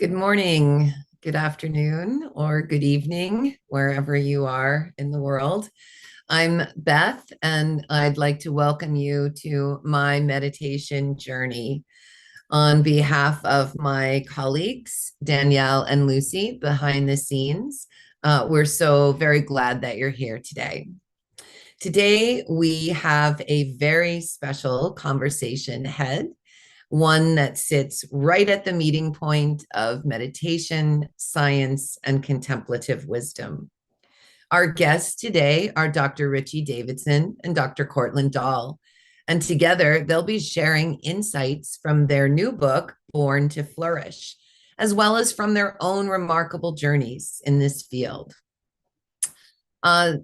Good morning, good afternoon, or good evening, wherever you are in the world. I'm Beth, and I'd like to welcome you to my meditation journey. On behalf of my colleagues, Danielle and Lucy, behind the scenes, we're so very glad that you're here today. Today, we have a very special conversation ahead, one that sits right at the meeting point of meditation, science, and contemplative wisdom. Our guests today are Dr. Richie Davidson and Dr. Cortland Dahl, and together they'll be sharing insights from their new book, Born to Flourish, as well as from their own remarkable journeys in this field.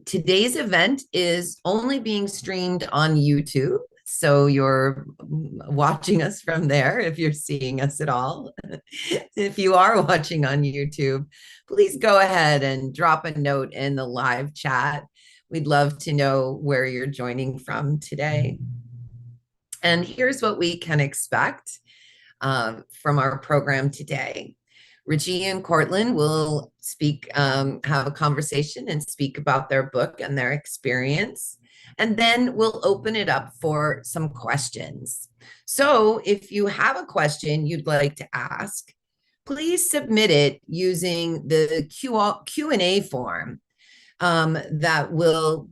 Today's event is only being streamed on YouTube. So you're watching us from there if you're seeing us at all. If you are watching on YouTube, please go ahead and drop a note in the live chat. We'd love to know where you're joining from today. And here's what we can expect from our program today. Richie and Cortland will have a conversation and speak about their book and their experience. And then we'll open it up for some questions. So if you have a question you'd like to ask, please submit it using the Q&A form that will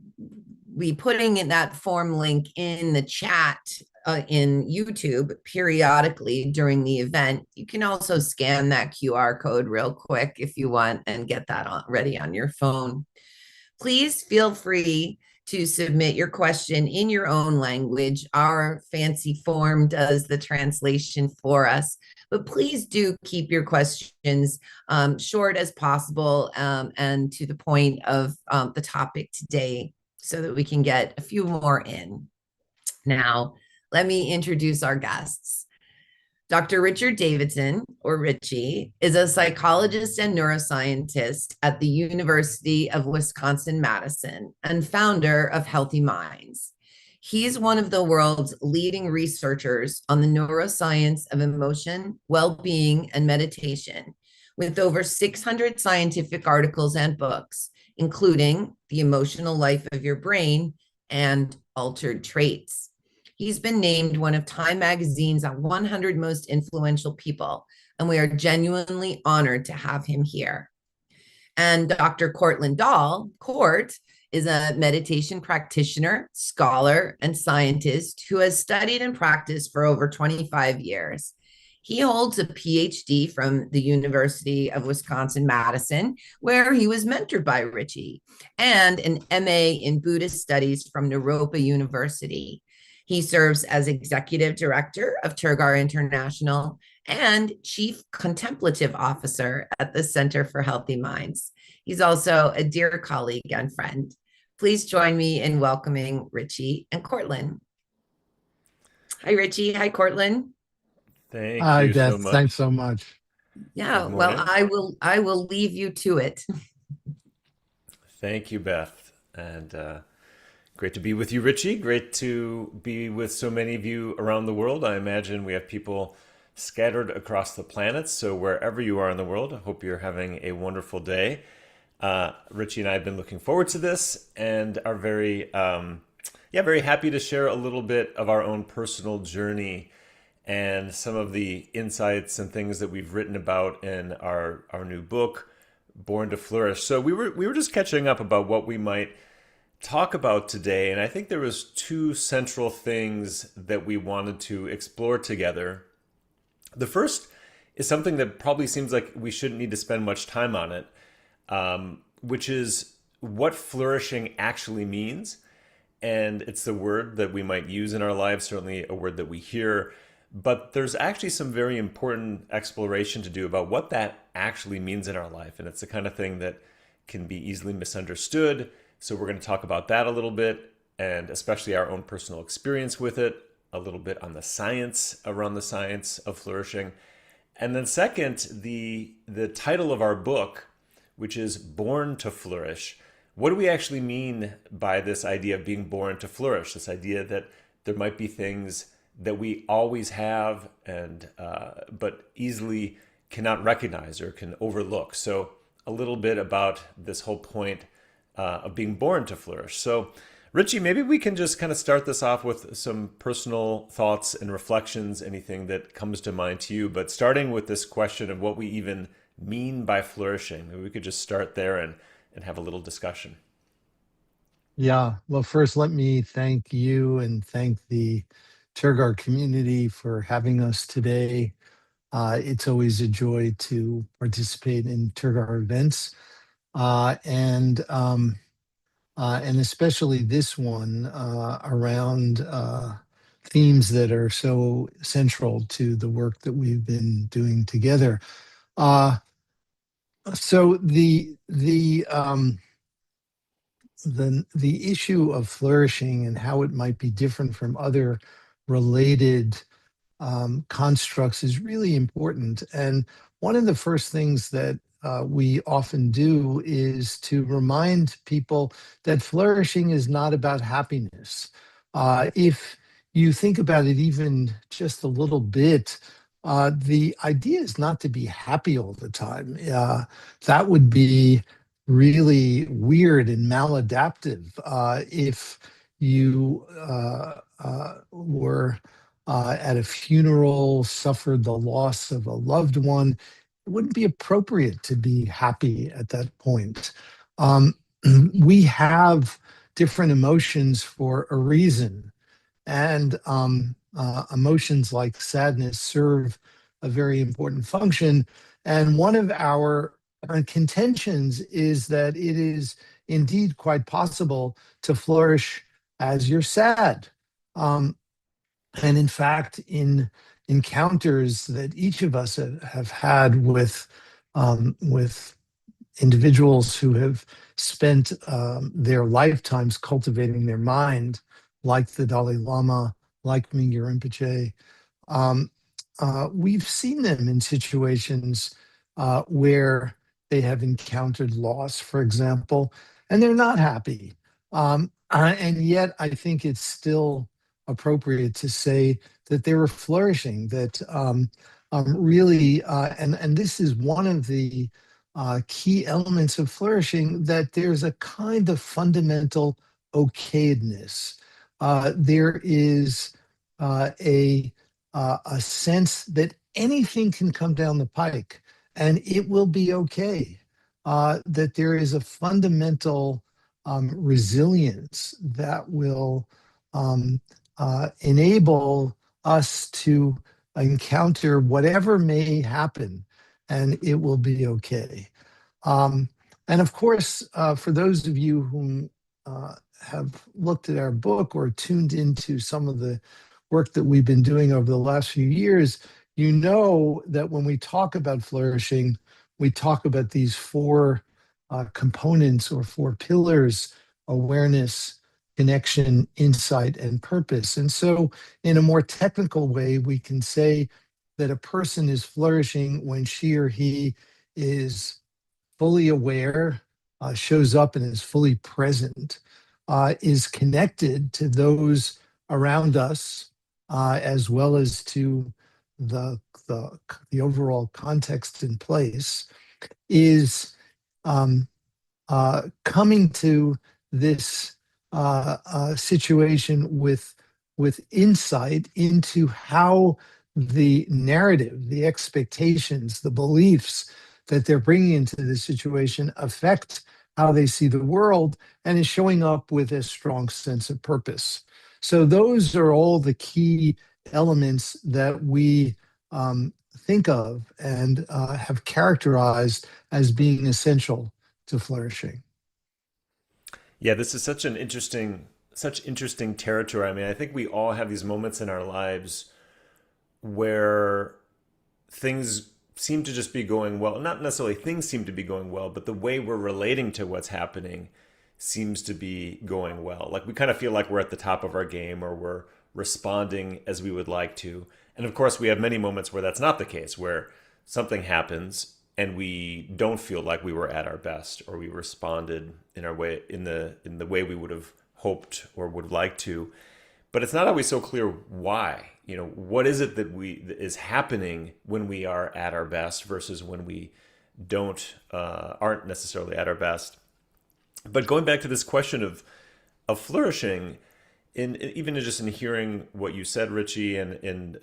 be putting in that form link in the chat in YouTube periodically during the event. You can also scan that QR code real quick if you want and get that ready on your phone. Please feel free to submit your question in your own language. Our fancy form does the translation for us, but please do keep your questions short as possible and to the point of the topic today so that we can get a few more in. Now, let me introduce our guests. Dr. Richard Davidson, or Richie, is a psychologist and neuroscientist at the University of Wisconsin-Madison and founder of Healthy Minds. He's one of the world's leading researchers on the neuroscience of emotion, well-being, and meditation, with over 600 scientific articles and books, including The Emotional Life of Your Brain and Altered Traits. He's been named one of Time Magazine's 100 most influential people, and we are genuinely honored to have him here. And Dr. Cortland Dahl, Cort, is a meditation practitioner, scholar, and scientist who has studied and practiced for over 25 years. He holds a PhD from the University of Wisconsin-Madison, where he was mentored by Richie, and an MA in Buddhist Studies from Naropa University. He serves as executive director of Tergar International and chief contemplative officer at the Center for Healthy Minds. He's also a dear colleague and friend. Please join me in welcoming Richie and Cortland. Hi, Richie. Hi, Cortland. Thank Hi, you so Beth. much. Thanks so much. Yeah, Good well, morning. I will leave you to it. Thank you, Beth. And great to be with you, Richie. Great to be with so many of you around the world. I imagine we have people scattered across the planet. So wherever you are in the world, I hope you're having a wonderful day. Richie and I have been looking forward to this and are very happy to share a little bit of our own personal journey and some of the insights and things that we've written about in our new book, Born to Flourish. So we were just catching up about what we might talk about today, and I think there was two central things that we wanted to explore together. The first is something that probably seems like we shouldn't need to spend much time on it, which is what flourishing actually means. And it's the word that we might use in our lives, certainly a word that we hear. But there's actually some very important exploration to do about what that actually means in our life. And it's the kind of thing that can be easily misunderstood. So we're going to talk about that a little bit, and especially our own personal experience with it, a little bit on the science, around the science of flourishing. And then second, the title of our book, which is Born to Flourish. What do we actually mean by this idea of being born to flourish? This idea that there might be things that we always have and but easily cannot recognize or can overlook. So, a little bit about this whole point of being born to flourish. So, Richie, maybe we can just kind of start this off with some personal thoughts and reflections, anything that comes to mind to you. But starting with this question of what we even mean by flourishing, maybe we could just start there and have a little discussion. Yeah. Well, first, let me thank you and thank the Tergar community for having us today. It's always a joy to participate in Tergar events, uh, and um, and especially this one around themes that are so central to the work that we've been doing together. Uh, so the issue of flourishing and how it might be different from other related constructs is really important. And one of the first things that we often do is to remind people that flourishing is not about happiness. If you think about it even just a little bit, the idea is not to be happy all the time. That would be really weird and maladaptive if you were at a funeral, suffered the loss of a loved one, it wouldn't be appropriate to be happy at that point. Um, we have different emotions for a reason, and emotions like sadness serve a very important function. And one of our contentions is that it is indeed quite possible to flourish as you're sad. Um, and in fact, in encounters that each of us have had with individuals who have spent their lifetimes cultivating their mind, like the Dalai Lama, like Mingyur Rinpoche, um, we've seen them in situations where they have encountered loss, for example, and they're not happy. And yet, I think it's still appropriate to say that they were flourishing, that really, and this is one of the key elements of flourishing, that there's a kind of fundamental okayedness. There is a sense that anything can come down the pike and it will be okay. That there is a fundamental resilience that will enable us to encounter whatever may happen, and it will be okay. Um, and of course, for those of you who have looked at our book or tuned into some of the work that we've been doing over the last few years, you know that when we talk about flourishing, we talk about these four components or four pillars: awareness, connection, insight, and purpose. And so, in a more technical way, we can say that a person is flourishing when she or he is fully aware, shows up and is fully present, is connected to those around us, as well as to the, the, the overall context in place, is um, coming to this situation with insight into how the narrative, the expectations, the beliefs that they're bringing into this situation affect how they see the world, and is showing up with a strong sense of purpose. So those are all the key elements that we think of and have characterized as being essential to flourishing. Yeah, this is such interesting territory. I mean, I think we all have these moments in our lives where things seem to just be going well. Not necessarily things seem to be going well, but the way we're relating to what's happening seems to be going well. Like we kind of feel like we're at the top of our game or we're responding as we would like to. And of course, we have many moments where that's not the case, where something happens and we don't feel like we were at our best or we responded in our way in the way we would have hoped or would like to. But it's not always so clear why. what is it that is happening when we are at our best versus when we don't aren't necessarily at our best. But going back to this question of flourishing, even just in hearing what you said, Richie, and in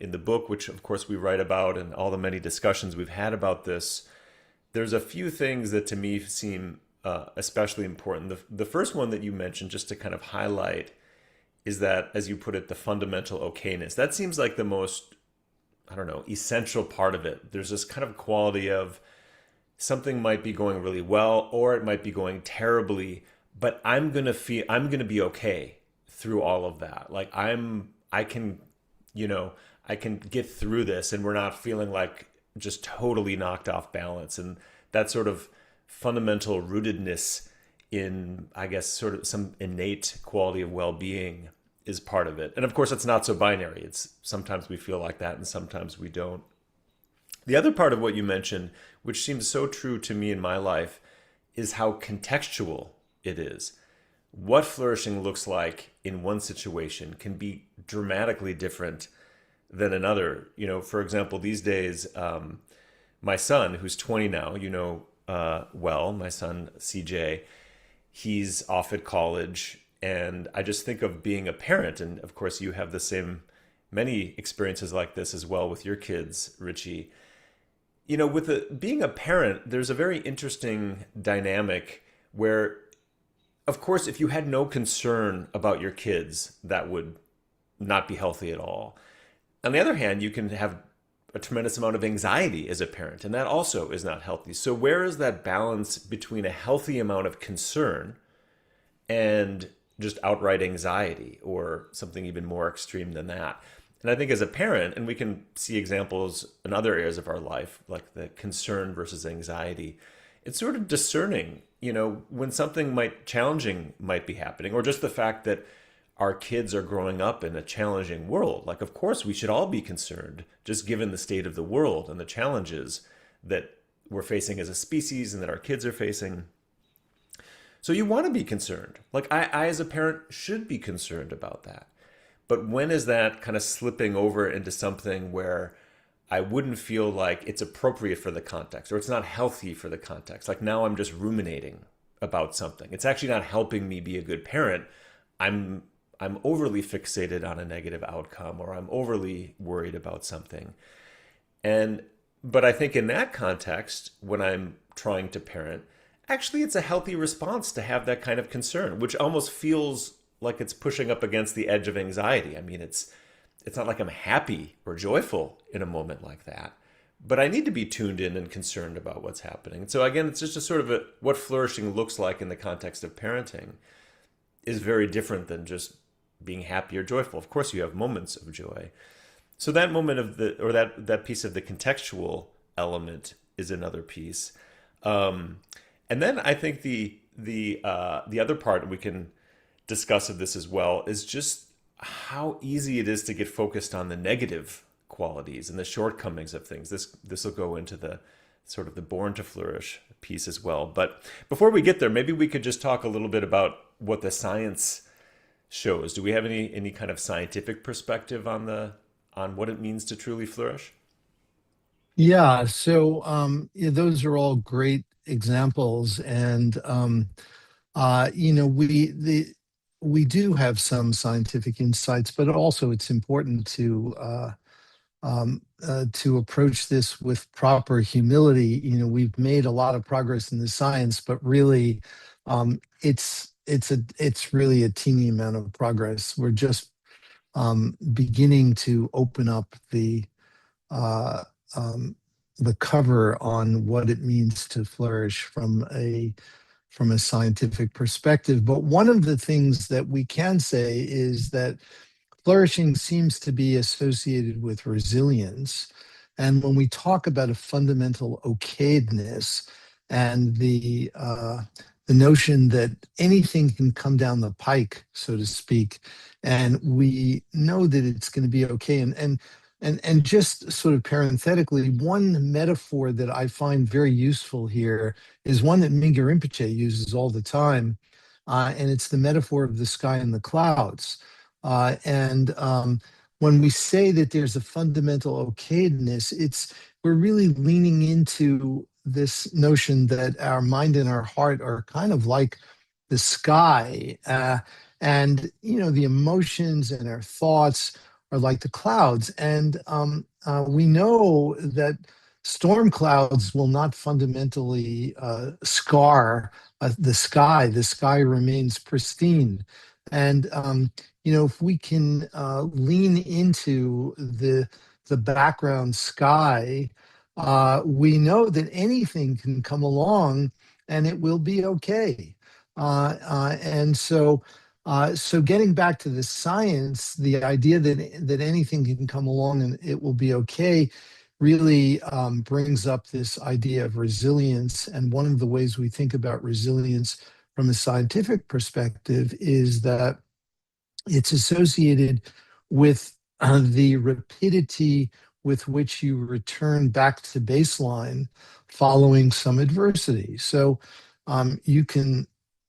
the book, which of course we write about, and all the many discussions we've had about this, there's a few things that to me seem especially important. The first one that you mentioned, just to kind of highlight, is that, as you put it, the fundamental okayness. That seems like the most, I don't know, essential part of it. There's this kind of quality of something might be going really well, or it might be going terribly, but I'm gonna be okay through all of that. Like I can, I can get through this, and we're not feeling like just totally knocked off balance. And that sort of fundamental rootedness in, I guess, sort of some innate quality of well-being is part of it. And of course, it's not so binary. It's sometimes we feel like that and sometimes we don't. The other part of what you mentioned, which seems so true to me in my life, is how contextual it is. What flourishing looks like in one situation can be dramatically different than another. For example, these days, my son, who's 20 now, well, my son CJ, he's off at college, and I just think of being a parent, and of course you have many experiences like this as well with your kids, Richie. With being a parent, there's a very interesting dynamic where, of course, if you had no concern about your kids, that would not be healthy at all. On the other hand, you can have a tremendous amount of anxiety as a parent, and that also is not healthy. So where is that balance between a healthy amount of concern and just outright anxiety, or something even more extreme than that? And I think as a parent, and we can see examples in other areas of our life, like the concern versus anxiety, it's sort of discerning, when something challenging might be happening, or just the fact that our kids are growing up in a challenging world. Like, of course, we should all be concerned, just given the state of the world and the challenges that we're facing as a species and that our kids are facing. So you want to be concerned. Like, I as a parent should be concerned about that. But when is that kind of slipping over into something where I wouldn't feel like it's appropriate for the context, or it's not healthy for the context? Like, now I'm just ruminating about something. It's actually not helping me be a good parent. I'm overly fixated on a negative outcome, or I'm overly worried about something. But I think in that context, when I'm trying to parent, actually it's a healthy response to have that kind of concern, which almost feels like it's pushing up against the edge of anxiety. I mean, it's not like I'm happy or joyful in a moment like that, but I need to be tuned in and concerned about what's happening. And so again, it's just a sort of what flourishing looks like in the context of parenting is very different than just being happy or joyful. Of course, you have moments of joy. So that moment of that piece of the contextual element is another piece. And then I think the other part we can discuss of this as well is just how easy it is to get focused on the negative qualities and the shortcomings of things. This will go into the sort of the born to flourish piece as well. But before we get there, maybe we could just talk a little bit about what the science shows. Do we have any kind of scientific perspective on what it means to truly flourish? Yeah, so yeah, those are all great examples, and we do have some scientific insights, but also it's important to approach this with proper humility. We've made a lot of progress in the science, but really, it's really a teeny amount of progress. We're just beginning to open up uh, the cover on what it means to flourish from a scientific perspective. But one of the things that we can say is that flourishing seems to be associated with resilience. And when we talk about a fundamental okayness and the notion that anything can come down the pike, so to speak, and we know that it's going to be okay. And just sort of parenthetically, one metaphor that I find very useful here is one that Mingyur Rinpoche uses all the time, and it's the metaphor of the sky and the clouds. And when we say that there's a fundamental okayness, it's we're really leaning into this notion that our mind and our heart are kind of like the sky, and the emotions and our thoughts are like the clouds, and we know that storm clouds will not fundamentally scar the sky. The sky remains pristine, and if we can lean into the background sky, we know that anything can come along and it will be okay. And so getting back to the science, the idea that anything can come along and it will be okay really brings up this idea of resilience. And one of the ways we think about resilience from a scientific perspective is that it's associated with the rapidity with which you return back to baseline following some adversity. So you can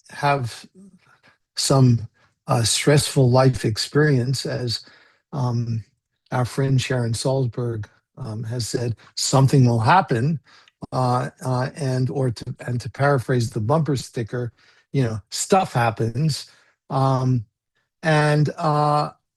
have some stressful life experience, as um, our friend Sharon Salzberg has said, something will happen, and to paraphrase the bumper sticker, stuff happens. Um, and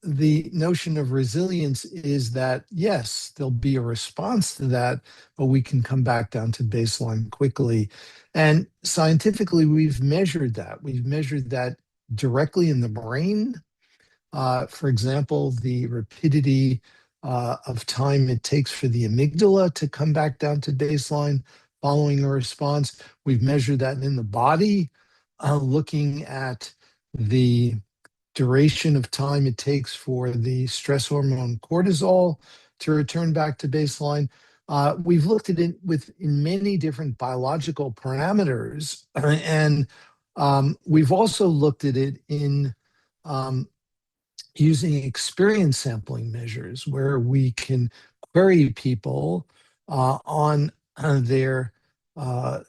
the notion of resilience is that, yes, there'll be a response to that, but we can come back down to baseline quickly. And scientifically, we've measured that. We've measured that directly in the brain. For example, the rapidity of time it takes for the amygdala to come back down to baseline following a response. We've measured that in the body, looking at the duration of time it takes for the stress hormone cortisol to return back to baseline. We've looked at it in many different biological parameters, and we've also looked at it in um, using experience sampling measures where we can query people on their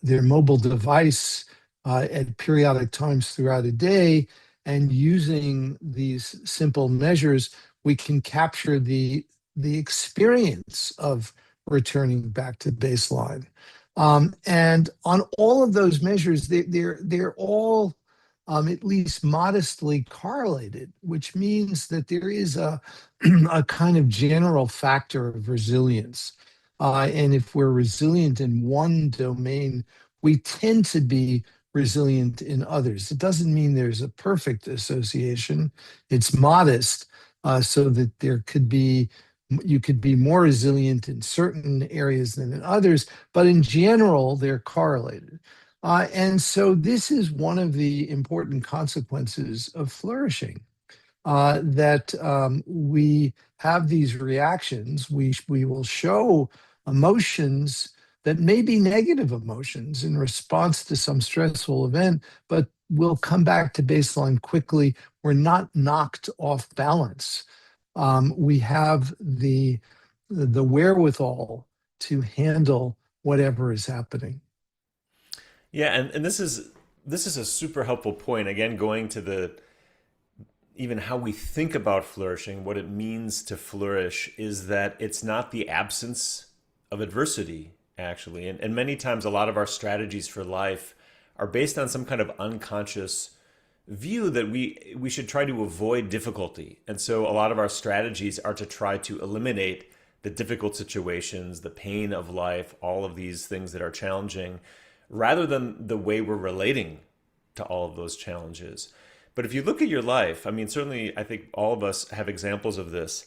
mobile device at periodic times throughout a day, and using these simple measures, we can capture the experience of returning back to baseline. And on all of those measures, they're all at least modestly correlated, which means that there is a kind of general factor of resilience. And if we're resilient in one domain, we tend to be resilient in others. It doesn't mean there's a perfect association. It's modest, so that you could be more resilient in certain areas than in others, but in general, they're correlated. And so this is one of the important consequences of flourishing, that we have these reactions. We will show emotions that may be negative emotions in response to some stressful event, but we'll come back to baseline quickly. We're not knocked off balance. We have the wherewithal to handle whatever is happening. Yeah, and this is a super helpful point. Again, going to the even how we think about flourishing, what it means to flourish is that it's not the absence of adversity, actually. And many times, a lot of our strategies for life are based on some kind of unconscious view that we should try to avoid difficulty. And so a lot of our strategies are to try to eliminate the difficult situations, the pain of life, all of these things that are challenging, rather than the way we're relating to all of those challenges. But if you look at your life, I mean, certainly I think all of us have examples of this.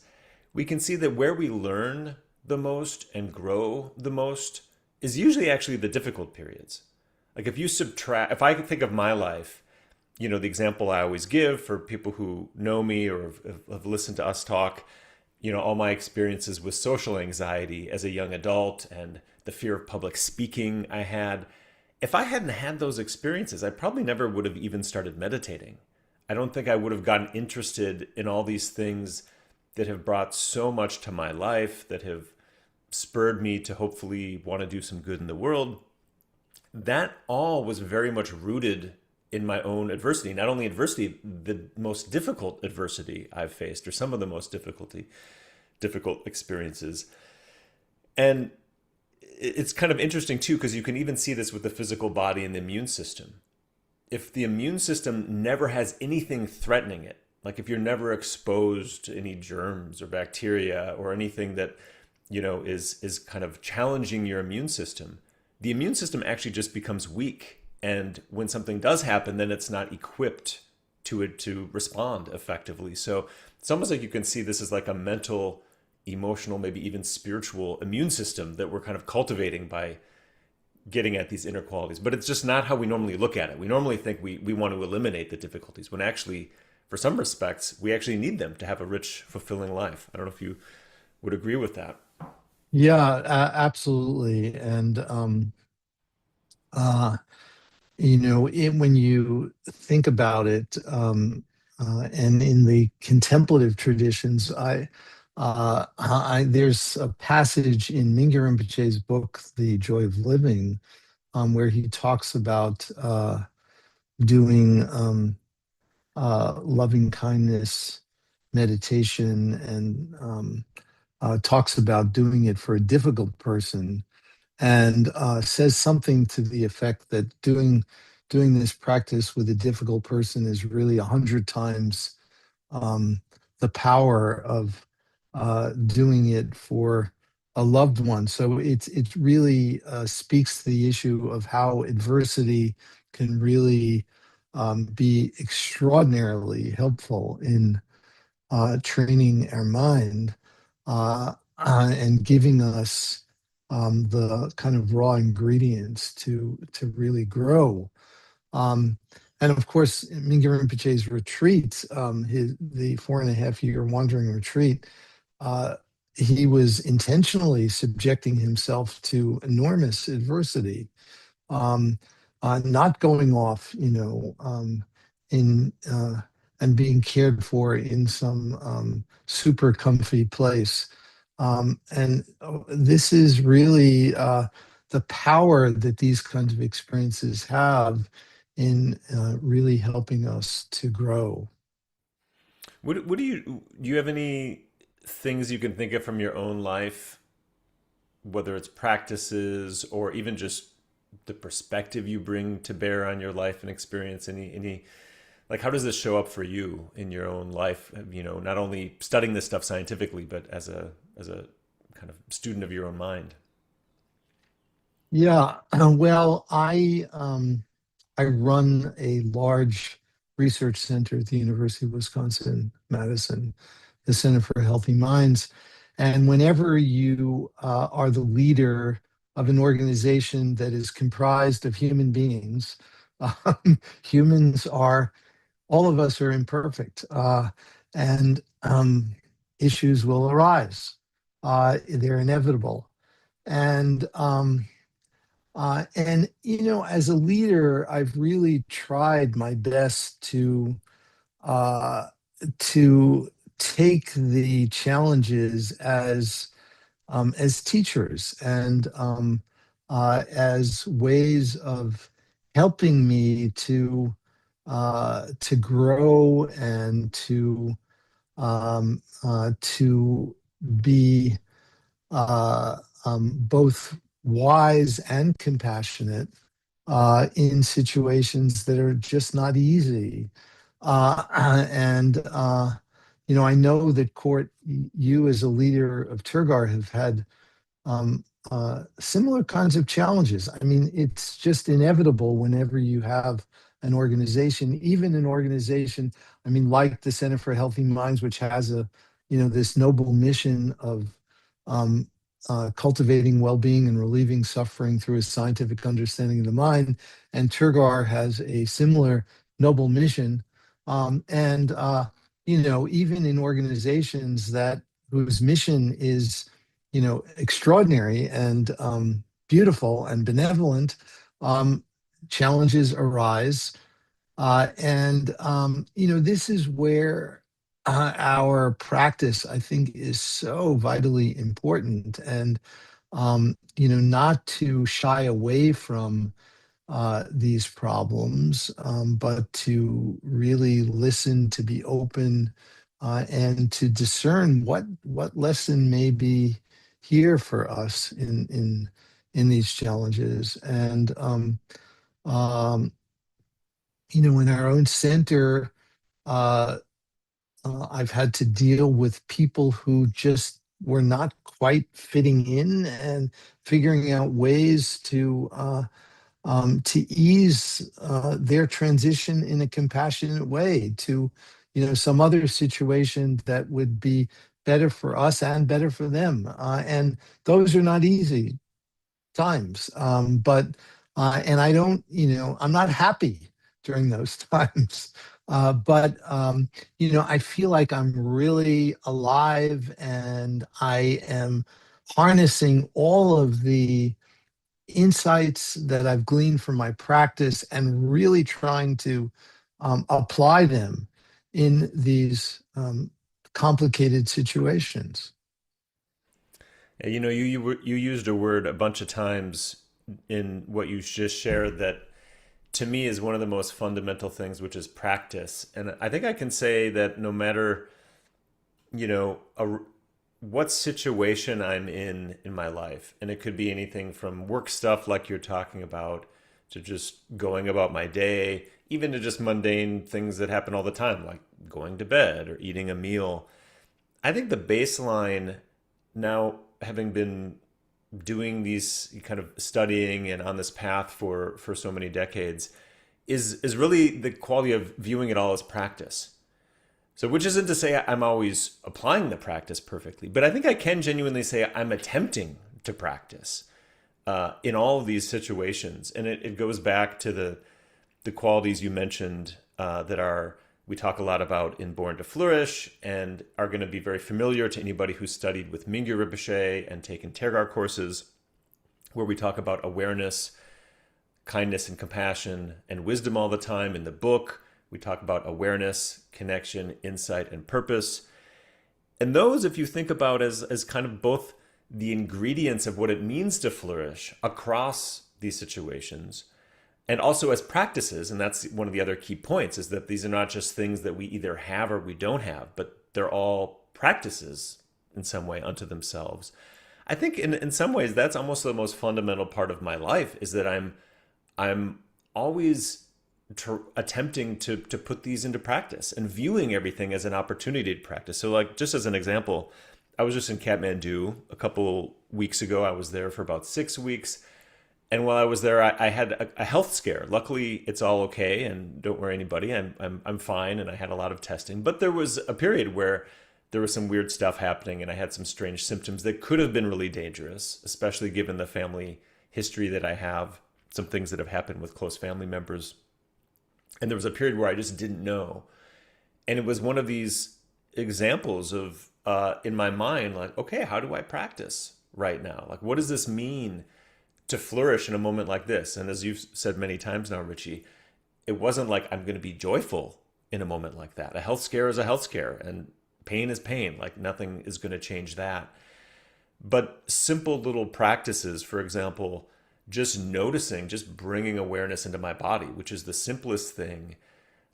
We can see that where we learn the most and grow the most is usually actually the difficult periods. Like if I could think of my life, the example I always give for people who know me or have listened to us talk, all my experiences with social anxiety as a young adult and the fear of public speaking I had. If I hadn't had those experiences, I probably never would have even started meditating. I don't think I would have gotten interested in all these things that have brought so much to my life, that have spurred me to hopefully want to do some good in the world. That all was very much rooted in my own adversity. Not only adversity, the most difficult adversity I've faced, or some of the most difficult experiences. And it's kind of interesting too, because you can even see this with the physical body and the immune system. If the immune system never has anything threatening it, like if you're never exposed to any germs or bacteria or anything that, is kind of challenging your immune system, the immune system actually just becomes weak. And when something does happen, then it's not equipped to respond effectively. So it's almost like you can see this as like a mental, emotional, maybe even spiritual immune system that we're kind of cultivating by getting at these inner qualities. But it's just not how we normally look at it. We normally think we want to eliminate the difficulties, when actually, for some respects, we actually need them to have a rich, fulfilling life. I don't know if you would agree with that. Yeah, absolutely. And uh, when you think about it, and in the contemplative traditions, there's a passage in Mingyur Rinpoche's book, The Joy of Living, where he talks about doing loving kindness meditation, and talks about doing it for a difficult person, and says something to the effect that doing this practice with a difficult person is really 100 times the power of doing it for a loved one. So it really speaks to the issue of how adversity can really be extraordinarily helpful in training our mind, and giving us the kind of raw ingredients to really grow. Um, and of course, Mingyur Rinpoche's retreat, the 4.5 year wandering retreat, uh, he was intentionally subjecting himself to enormous adversity, um, not going off, in and being cared for in some super comfy place. And this is really the power that these kinds of experiences have in really helping us to grow. What do you have any things you can think of from your own life, whether it's practices or even just the perspective you bring to bear on your life and experience? Any like, how does this show up for you in your own life? Not only studying this stuff scientifically, but as a kind of student of your own mind. Yeah, well, I run a large research center at the University of Wisconsin-Madison, the Center for Healthy Minds. And whenever you are the leader of an organization that is comprised of human beings, humans are, all of us are imperfect, and issues will arise. They're inevitable. And as a leader, I've really tried my best uh, to take the challenges as teachers, and as ways of helping me to grow, and to be both wise and compassionate in situations that are just not easy. And I know that Court, you as a leader of Tergar have had similar kinds of challenges. I mean, it's just inevitable whenever you have an organization, even an organization, I mean, like the Center for Healthy Minds, which has this noble mission of um, cultivating well-being and relieving suffering through a scientific understanding of the mind. And Tergar has a similar noble mission. And even in organizations that whose mission is extraordinary and beautiful and benevolent, um, challenges arise. And this is where our practice, I think, is so vitally important. And not to shy away from these problems, but to really listen, to be open, and to discern what lesson may be here for us in these challenges. And in our own center, uh, I've had to deal with people who just were not quite fitting in and figuring out ways to ease their transition in a compassionate way to, some other situation that would be better for us and better for them. And those are not easy times. And I don't, I'm not happy during those times. But I feel like I'm really alive and I am harnessing all of the insights that I've gleaned from my practice and really trying to apply them in these complicated situations. And, you used a word a bunch of times in what you just shared that to me is one of the most fundamental things, which is practice. And I think I can say that no matter, you know, a, what situation I'm in my life, and it could be anything from work stuff like you're talking about to just going about my day, even to just mundane things that happen all the time, like going to bed or eating a meal. I think the baseline now, having been doing these kind of studying and on this path for so many decades, is really the quality of viewing it all as practice. So, which isn't to say I'm always applying the practice perfectly, but I think I can genuinely say I'm attempting to practice in all of these situations, and it goes back to the qualities you mentioned that are we talk a lot about in Born to Flourish and are going to be very familiar to anybody who's studied with Mingyur Rinpoche and taken Tergar courses, where we talk about awareness, kindness and compassion, and wisdom all the time. In the book, we talk about awareness, connection, insight, and purpose. And those, if you think about as kind of both the ingredients of what it means to flourish across these situations, and also as practices, and that's one of the other key points, is that these are not just things that we either have or we don't have, but they're all practices in some way unto themselves. I think in some ways that's almost the most fundamental part of my life, is that I'm always attempting to put these into practice and viewing everything as an opportunity to practice. So, like, just as an example, I was just in Kathmandu a couple weeks ago. I was there for about 6 weeks. And while I was there, I had a health scare. Luckily, it's all okay, and don't worry anybody. I'm fine, and I had a lot of testing. But there was a period where there was some weird stuff happening, and I had some strange symptoms that could have been really dangerous, especially given the family history that I have, some things that have happened with close family members. And there was a period where I just didn't know. And it was one of these examples of, in my mind, like, okay, how do I practice right now? Like, what does this mean to flourish in a moment like this? And as you've said many times now, Richie, it wasn't like I'm going to be joyful in a moment like that. A health scare is a health scare, and pain is pain. Like, nothing is going to change that. But simple little practices, for example, just noticing, just bringing awareness into my body, which is the simplest thing,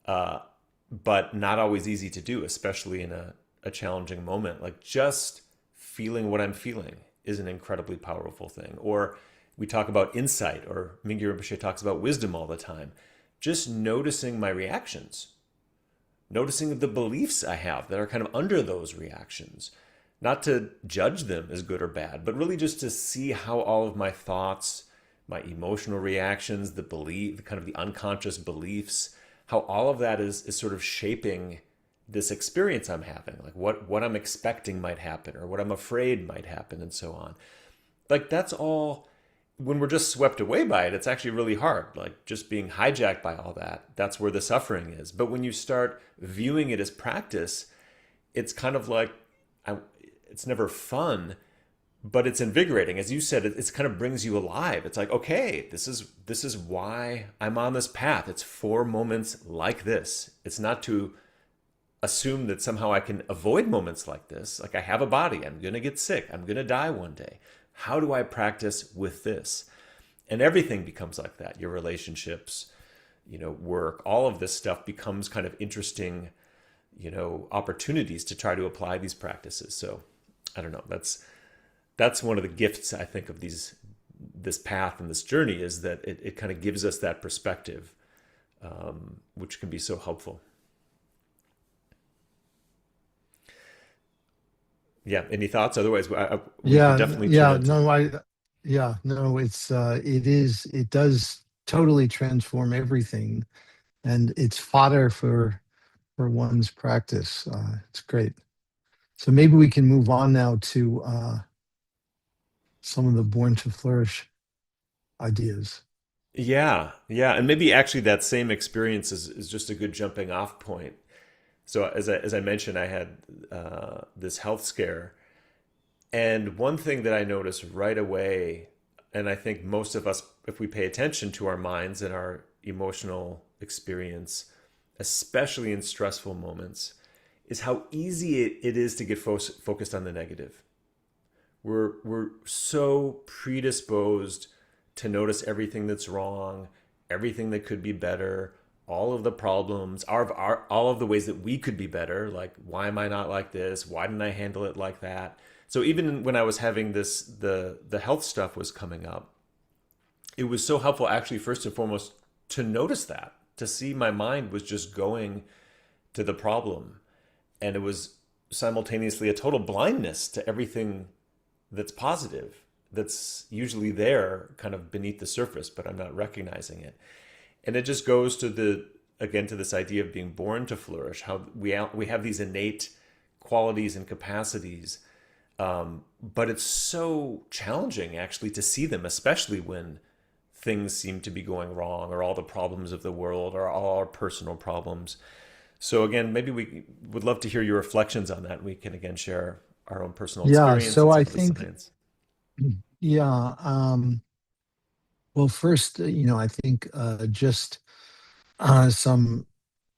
but not always easy to do, especially in a challenging moment. Like, just feeling what I'm feeling is an incredibly powerful thing. Or we talk about insight, or Mingyur Rinpoche talks about wisdom all the time. Just noticing my reactions, noticing the beliefs I have that are kind of under those reactions. Not to judge them as good or bad, but really just to see how all of my thoughts, my emotional reactions, the belief, the kind of the unconscious beliefs, how all of that is sort of shaping this experience I'm having, like what I'm expecting might happen or what I'm afraid might happen, and so on. Like, that's all, when we're just swept away by it, it's actually really hard. Like, just being hijacked by all that, that's where the suffering is. But when you start viewing it as practice, it's kind of like, it's never fun, but it's invigorating. As you said, it kind of brings you alive. It's like, okay, this is why I'm on this path. It's for moments like this. It's not to assume that somehow I can avoid moments like this. Like, I have a body. I'm going to get sick. I'm going to die one day. How do I practice with this? And everything becomes like that. Your relationships, work, all of this stuff becomes kind of interesting, opportunities to try to apply these practices. So I don't know. That's one of the gifts I think of this path and this journey, is that it kind of gives us that perspective, which can be so helpful. Yeah. Any thoughts? Otherwise, we can Yeah, definitely turn yeah, it to. no, yeah, no, it does totally transform everything, and it's fodder for one's practice. It's great. So maybe we can move on now to some of the Born to Flourish ideas. Yeah, yeah, and maybe actually that same experience is just a good jumping off point. So as I mentioned, I had this health scare, and one thing that I noticed right away, and I think most of us, if we pay attention to our minds and our emotional experience, especially in stressful moments, is how easy it is to get focused on the negative. We're so predisposed to notice everything that's wrong, everything that could be better, all of the problems, all of the ways that we could be better. Like, why am I not like this? Why didn't I handle it like that? So even when I was having this, the health stuff was coming up, it was so helpful actually, first and foremost, to notice that, to see my mind was just going to the problem, and it was simultaneously a total blindness to everything that's positive, that's usually there kind of beneath the surface, but I'm not recognizing it. And it just goes to again to this idea of being born to flourish, how we have these innate qualities and capacities, but it's so challenging actually to see them, especially when things seem to be going wrong, or all the problems of the world, or all our personal problems. So again, maybe we would love to hear your reflections on that. We can again share our own personal Yeah, experience so and I some of the think, science. yeah, well, first, I think just some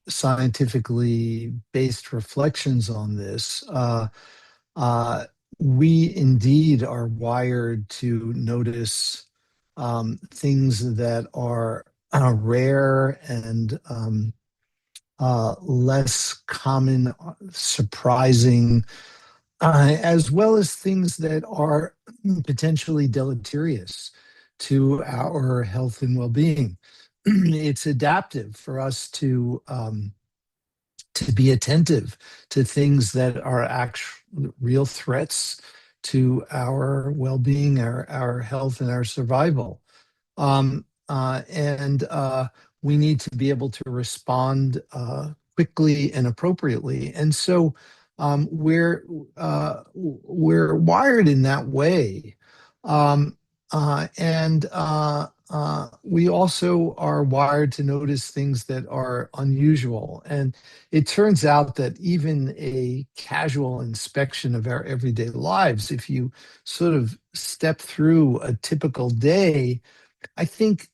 scientifically based reflections on this. Uh, we indeed are wired to notice things that are rare and less common, surprising, as well as things that are potentially deleterious to our health and well-being. It's adaptive for us to be attentive to things that are actual real threats to our well-being, our health, and our survival. And we need to be able to respond quickly and appropriately. And so we're wired in that way. Um, and we also are wired to notice things that are unusual. And it turns out that even a casual inspection of our everyday lives, if you sort of step through a typical day, I think,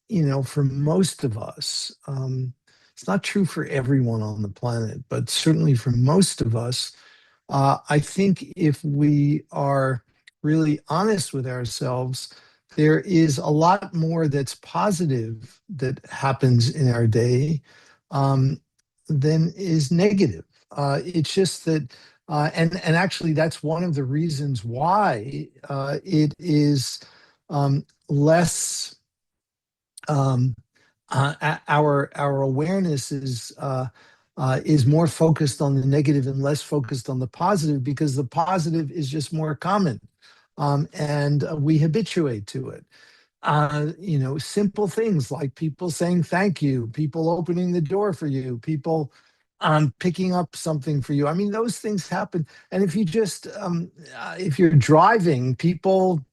for most of us, it's not true for everyone on the planet, but certainly for most of us, I think if we are really honest with ourselves, there is a lot more that's positive that happens in our day than is negative. It's just that, and actually, that's one of the reasons why it is less. Um, our awareness is more focused on the negative and less focused on the positive, because the positive is just more common, and we habituate to it. Simple things like people saying thank you, people opening the door for you, people picking up something for you. I mean, those things happen. And if you're driving, people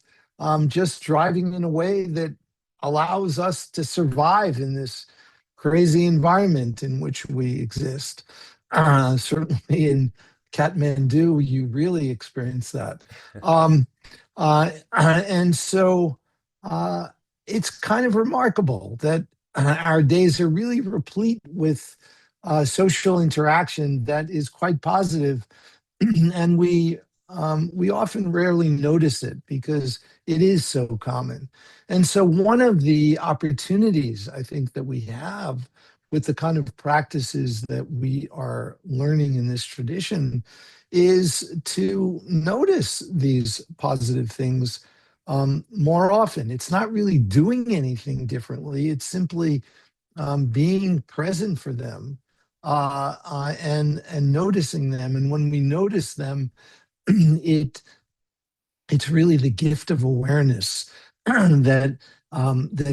just driving in a way that allows us to survive in this crazy environment in which we exist. Certainly in Kathmandu, you really experience that. Um, and so uh, it's kind of remarkable that our days are really replete with social interaction that is quite positive, and we we often rarely notice it because it is so common. And so, one of the opportunities I think that we have with the kind of practices that we are learning in this tradition is to notice these positive things more often. It's not really doing anything differently, it's simply being present for them and noticing them. And when we notice them, it it's really the gift of awareness that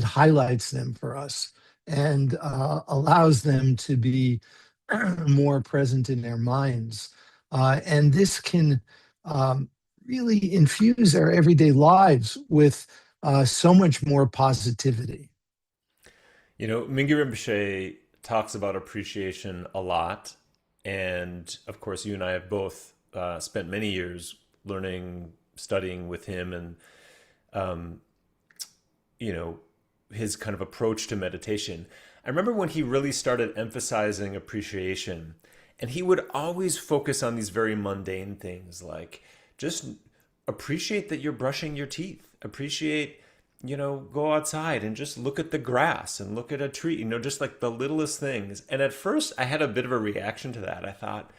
highlights them for us and allows them to be more present in their minds. And this can really infuse our everyday lives with so much more positivity. You know, Mingyur Rinpoche talks about appreciation a lot. And of course, you and I have both spent many years learning, studying with him, and, um, you know, his kind of approach to meditation. I remember when he really started emphasizing appreciation, and he would always focus on these very mundane things like just appreciate that you're brushing your teeth, appreciate, go outside and just look at the grass and look at a tree, just like the littlest things. And at first, I had a bit of a reaction to that. I thought,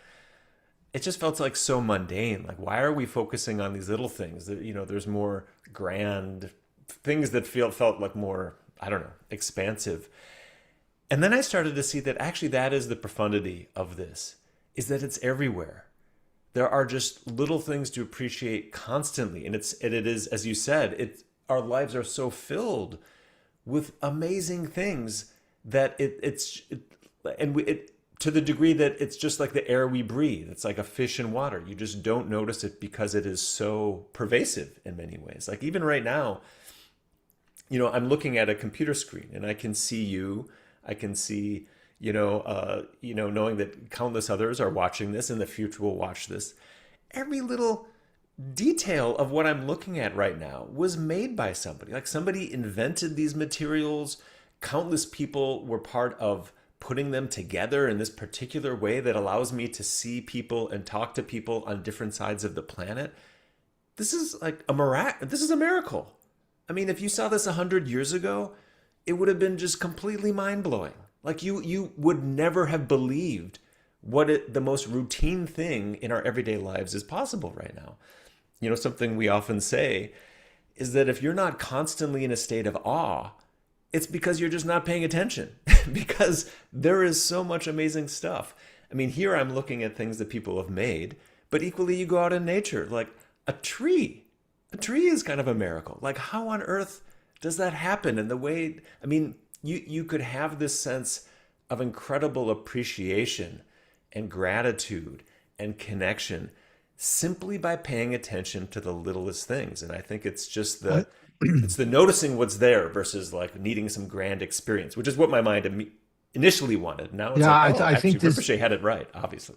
it just felt like so mundane. Like, why are we focusing on these little things? That there's more grand things that felt like more, I don't know, expansive. And then I started to see that actually that is the profundity of this, is that it's everywhere. There are just little things to appreciate constantly, and it is, as you said, our lives are so filled with amazing things that it to the degree that it's just like the air we breathe. It's like a fish in water. You just don't notice it because it is so pervasive in many ways. Like even right now, I'm looking at a computer screen and I can see you. I can see, knowing that countless others are watching this and the future will watch this. Every little detail of what I'm looking at right now was made by somebody. Like somebody invented these materials. Countless people were part of putting them together in this particular way that allows me to see people and talk to people on different sides of the planet. This is like a miracle. This is a miracle. I mean, if you saw this 100 years ago, it would have been just completely mind-blowing. Like you would never have believed the most routine thing in our everyday lives is possible right now. Something we often say is that if you're not constantly in a state of awe, it's because you're just not paying attention because there is so much amazing stuff. I mean, here I'm looking at things that people have made, but equally you go out in nature, like a tree. A tree is kind of a miracle. Like how on earth does that happen? And the way, I mean, you could have this sense of incredible appreciation and gratitude and connection simply by paying attention to the littlest things. And I think it's just What? it's the noticing what's there versus like needing some grand experience, which is what my mind initially wanted. Now it's Yeah, like, oh, I actually, think this. Rinpoche had it right, obviously.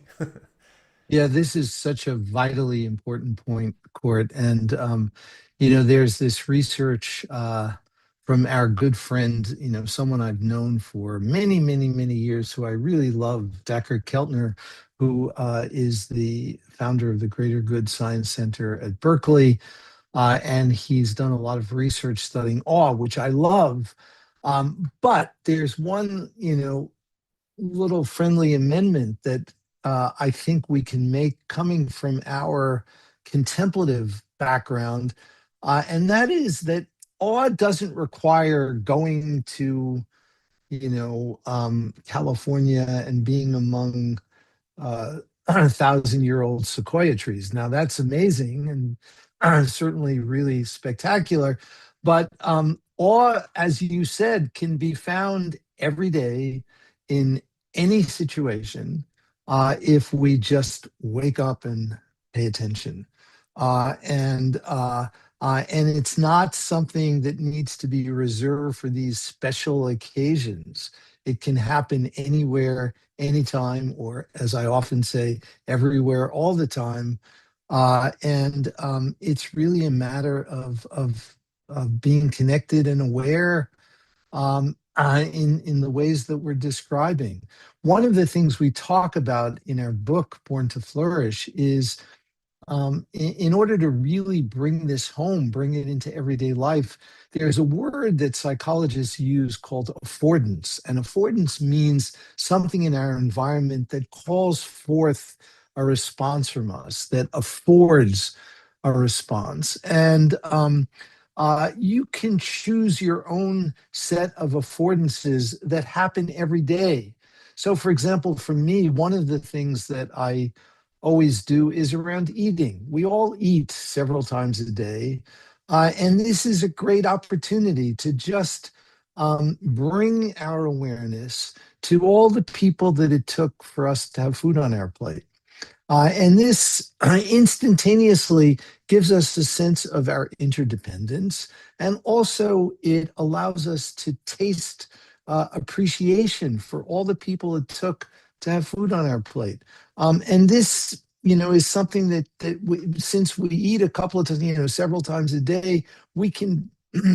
Yeah, this is such a vitally important point, Court. And there's this research from our good friend, someone I've known for many, many, many years, who I really love, Dacher Keltner, who is the founder of the Greater Good Science Center at Berkeley. And he's done a lot of research studying awe, which I love. But there's one, little friendly amendment that I think we can make coming from our contemplative background. And that is that awe doesn't require going to, California and being among 1,000-year-old sequoia trees. Now that's amazing and certainly really spectacular. But awe, as you said, can be found every day in any situation if we just wake up and pay attention. And it's not something that needs to be reserved for these special occasions. It can happen anywhere, anytime, or as I often say, everywhere, all the time. And it's really a matter of being connected and aware in the ways that we're describing. One of the things we talk about in our book, Born to Flourish, is in order to really bring this home, bring it into everyday life, there's a word that psychologists use called affordance. And affordance means something in our environment that calls forth a response from us, that affords a response. And you can choose your own set of affordances that happen every day. So, for example, for me, one of the things that I always do is around eating. We all eat several times a day. And this is a great opportunity to just bring our awareness to all the people that it took for us to have food on our plate. And this instantaneously gives us a sense of our interdependence. And also, it allows us to taste appreciation for all the people it took to have food on our plate. And this, is something that since we eat a couple of times, several times a day, we can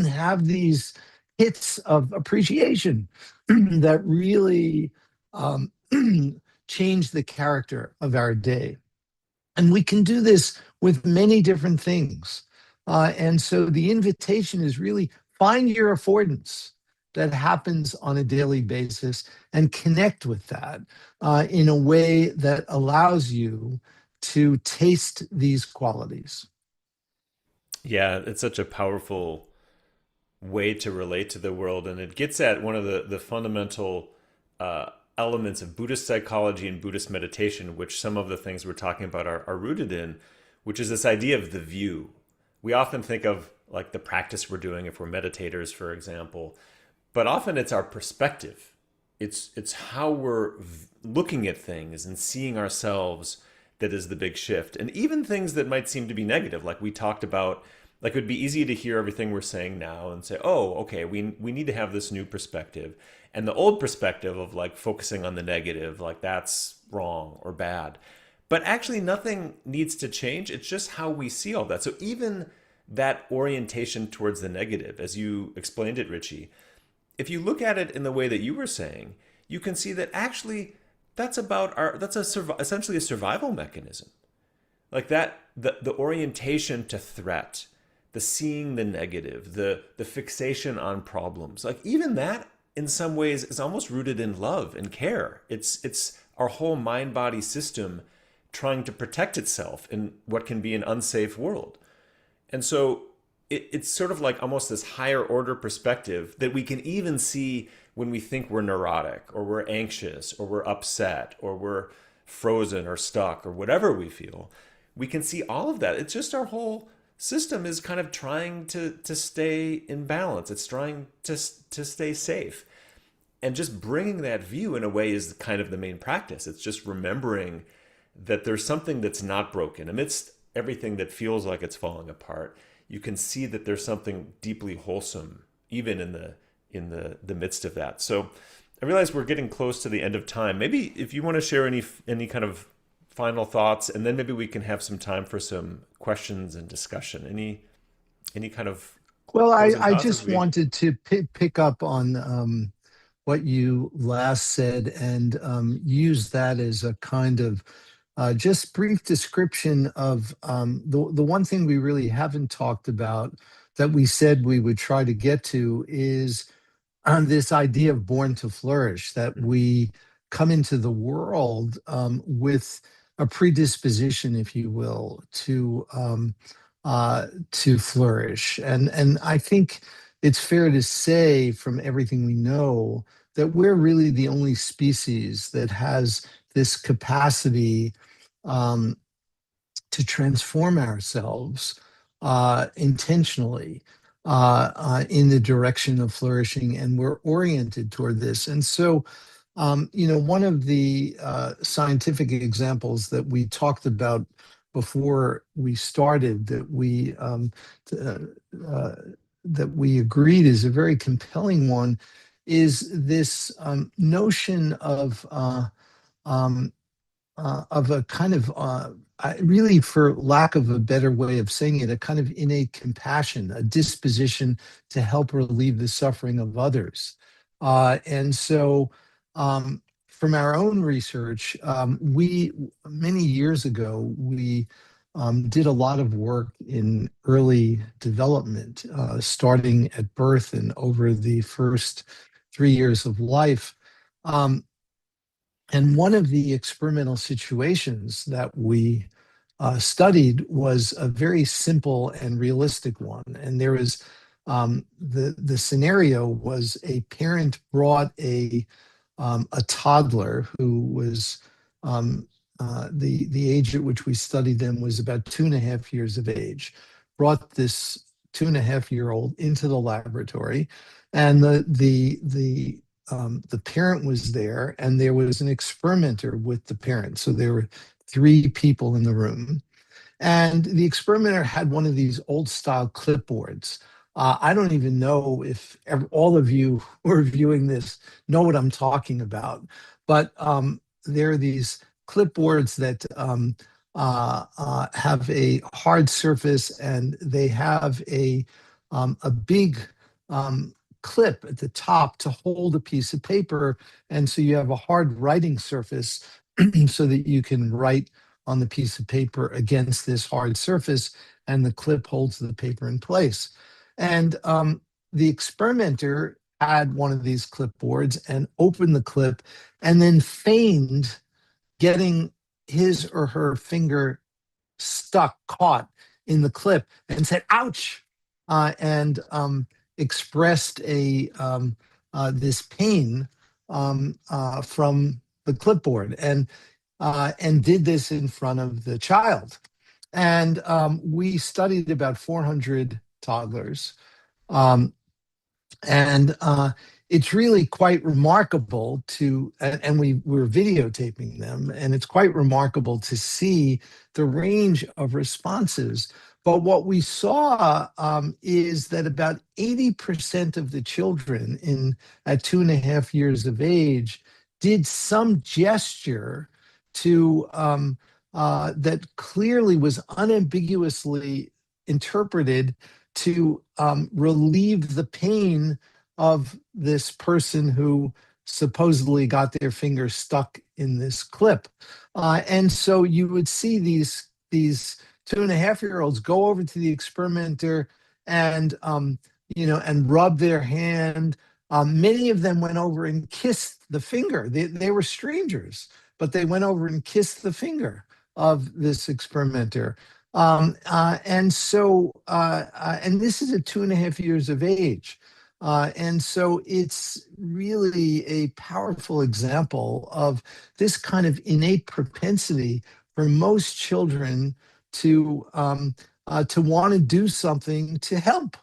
have these hits of appreciation that really um, change the character of our day. And we can do this with many different things. And so the invitation is really find your affordance that happens on a daily basis and connect with that in a way that allows you to taste these qualities. Yeah, it's such a powerful way to relate to the world, and it gets at one of the fundamental elements of Buddhist psychology and Buddhist meditation, which some of the things we're talking about are rooted in, which is this idea of the view. We often think of like the practice we're doing if we're meditators, for example, but often it's our perspective. It's how we're looking at things and seeing ourselves that is the big shift. And even things that might seem to be negative, like we talked about, like it would be easy to hear everything we're saying now and say, oh, okay, we need to have this new perspective. And the old perspective of like focusing on the negative, like that's wrong or bad. But actually, nothing needs to change. It's just how we see all that. So even that orientation towards the negative, as you explained it, Richie, if you look at it in the way that you were saying, you can see that actually essentially a survival mechanism. Like that, the orientation to threat, the seeing the negative, the fixation on problems, like even that in some ways is almost rooted in love and care. It's our whole mind body system trying to protect itself in what can be an unsafe world. And so it's sort of like almost this higher order perspective that we can even see when we think we're neurotic or we're anxious or we're upset or we're frozen or stuck or whatever we feel. We can see all of that. It's just our whole system is kind of trying to stay in balance. It's trying to stay safe. And just bringing that view in a way is kind of the main practice. It's just remembering that there's something that's not broken amidst everything that feels like it's falling apart. You can see that there's something deeply wholesome even in the midst of that. So I realize we're getting close to the end of time. Maybe if you want to share any kind of final thoughts, and then maybe we can have some time for some questions and discussion. Any kind of Well, closing I thoughts as just we? wanted to pick up on what you last said and use that as a kind of just brief description of the one thing we really haven't talked about that we said we would try to get to is on this idea of born to flourish, that we come into the world with a predisposition, if you will, to flourish. And I think it's fair to say from everything we know that we're really the only species that has this capacity um, to transform ourselves intentionally in the direction of flourishing, and we're oriented toward this. And so, one of the scientific examples that we talked about before we started uh, uh, that we agreed is a very compelling one is this notion um, of a kind of really, for lack of a better way of saying it, a kind of innate compassion, a disposition to help relieve the suffering of others. And so, from our own research, we many years ago we did a lot of work in early development, starting at birth and over the first 3 years of life. Um, and one of the experimental situations that we studied was a very simple and realistic one. And there was the scenario was a parent brought a toddler who was the age at which we studied them was about 2.5 years of age. Brought this 2.5-year-old into the laboratory, and the parent was there, and there was an experimenter with the parent. So there were 3 people in the room, and the experimenter had one of these old style clipboards. I don't even know if all of you who are viewing this know what I'm talking about, but there are these clipboards that have a hard surface, and they have a big um, clip at the top to hold a piece of paper. And so you have a hard writing surface so that you can write on the piece of paper against this hard surface, and the clip holds the paper in place. And the experimenter had one of these clipboards and opened the clip and then feigned getting his or her finger stuck, caught in the clip, and said, ouch, and expressed this pain from the clipboard. And did this in front of the child. And we studied about 400 toddlers. Um, and it's really quite remarkable and we were videotaping them, and it's quite remarkable to see the range of responses. But what we saw is that about 80% of the children at 2.5 years of age did some gesture that clearly was unambiguously interpreted to relieve the pain of this person who supposedly got their finger stuck in this clip. And so you would see these 2.5-year-olds go over to the experimenter and and rub their hand. Many of them went over and kissed the finger. They were strangers, but they went over and kissed the finger of this experimenter. And this is at 2.5 years of age. And so it's really a powerful example of this kind of innate propensity for most children to want to do something to help.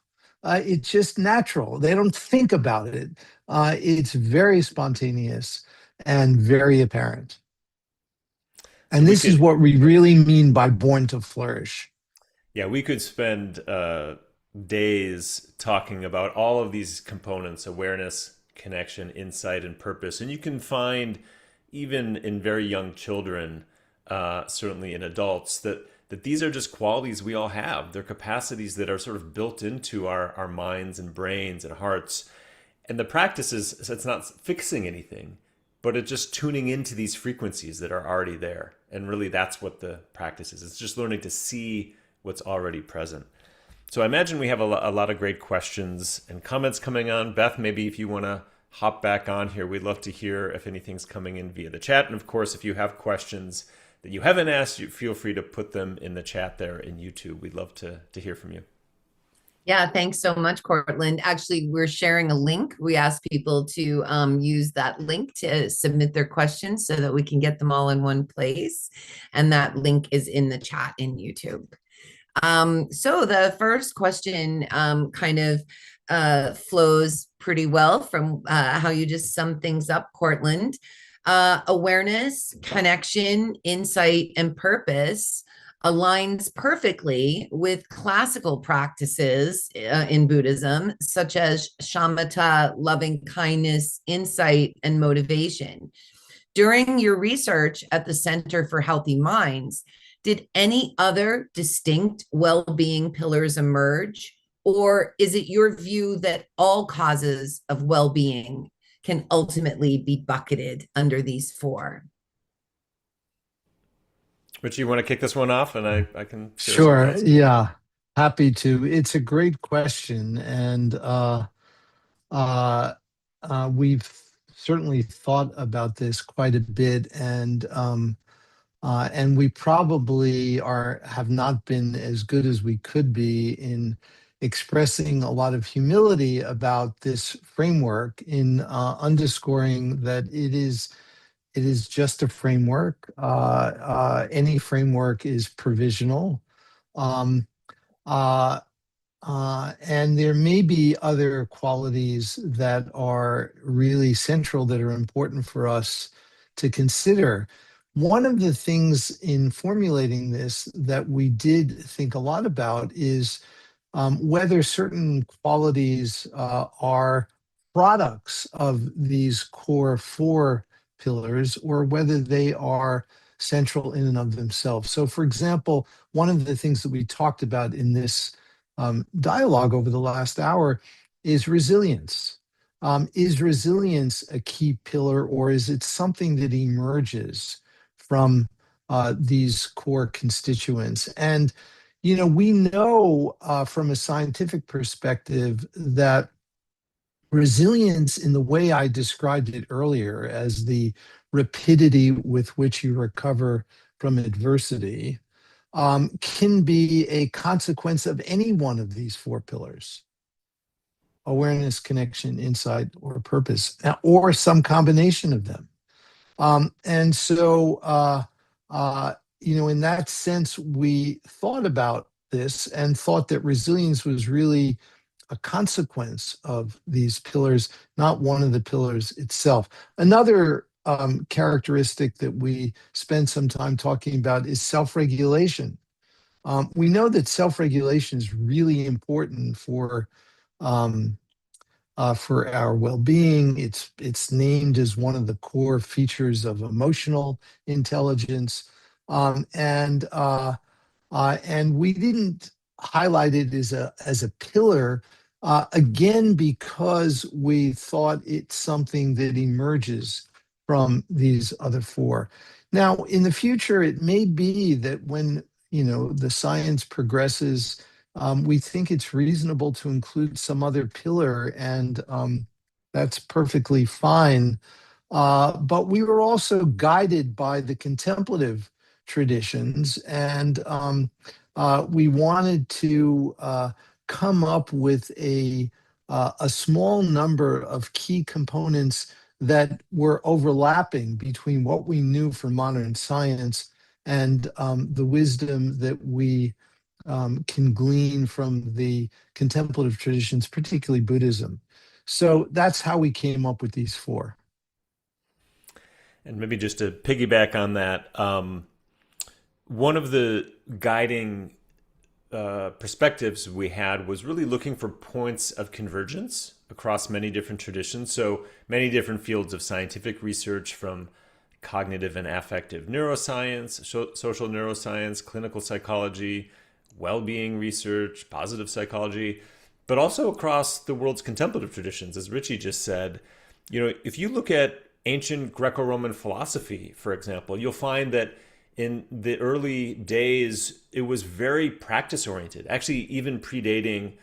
It's just natural. They don't think about it. It's very spontaneous and very apparent. So And we this is could, what we really mean by born to flourish. yeah, we could spend days talking about all of these components: awareness, connection, insight, and purpose. And you can find, even in very young children, certainly in adults, that these are just qualities we all have. They're capacities that are sort of built into our minds and brains and hearts. And the practice is, so it's not fixing anything, but it's just tuning into these frequencies that are already there. And really, that's what the practice is. It's just learning to see what's already present. So I imagine we have a lot of great questions and comments coming on. Beth, maybe if you want to hop back on here, we'd love to hear if anything's coming in via the chat. And of course, if you have questions that you haven't asked, you feel free to put them in the chat there in YouTube. We'd love to hear from you. Yeah, thanks so much, Cortland. Actually, we're sharing a link. We ask people to use that link to submit their questions so that we can get them all in one place. And that link is in the chat in YouTube. So the first question kind of flows pretty well from how you just summed things up, Cortland. Awareness, connection, insight, and purpose aligns perfectly with classical practices in Buddhism, such as shamatha, loving kindness, insight, and motivation. During your research at the Center for Healthy Minds, did any other distinct well-being pillars emerge? Or is it your view that all causes of well-being can ultimately be bucketed under these four? Richie, you want to kick this one off, and I can share some Sure. thoughts? Yeah. Happy to. It's a great question. And uh, we've certainly thought about this quite a bit. And we probably have not been as good as we could be in expressing a lot of humility about this framework, in underscoring that it is just a framework. Any framework is provisional. Um, uh, and there may be other qualities that are really central, that are important for us to consider. One of the things in formulating this that we did think a lot about is whether certain qualities are products of these core four pillars, or whether they are central in and of themselves. So, for example, one of the things that we talked about in this dialogue over the last hour is resilience. Is resilience a key pillar, or is it something that emerges from these core constituents? And we know from a scientific perspective that resilience, in the way I described it earlier, as the rapidity with which you recover from adversity, can be a consequence of any one of these four pillars: awareness, connection, insight, or purpose, or some combination of them. And so, in that sense, we thought about this and thought that resilience was really a consequence of these pillars, not one of the pillars itself. Another characteristic that we spend some time talking about is self-regulation. We know that self-regulation is really important um, for our well-being. It's named as one of the core features of emotional intelligence, and we didn't highlight it as a pillar, again, because we thought it's something that emerges from these other four. Now, in the future, it may be that when the science progresses, we think it's reasonable to include some other pillar, and that's perfectly fine. But we were also guided by the contemplative traditions, and we wanted to come up with a small number of key components that were overlapping between what we knew from modern science and the wisdom that we can glean from the contemplative traditions, particularly Buddhism. So that's how we came up with these four. And maybe just to piggyback on that, one of the guiding perspectives we had was really looking for points of convergence across many different traditions. So many different fields of scientific research, from cognitive and affective neuroscience, social neuroscience, clinical psychology, well being research, positive psychology, but also across the world's contemplative traditions. As Richie just said, if you look at ancient Greco Roman philosophy, for example, you'll find that in the early days, it was very practice oriented, actually, even predating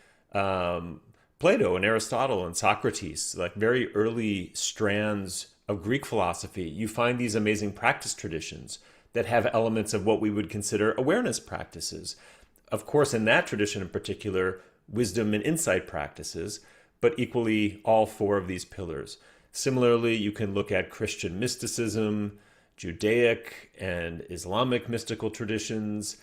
Plato and Aristotle and Socrates, like very early strands of Greek philosophy. You find these amazing practice traditions that have elements of what we would consider awareness practices. Of course, in that tradition in particular, wisdom and insight practices, but equally all four of these pillars. Similarly, you can look at Christian mysticism, Judaic and Islamic mystical traditions,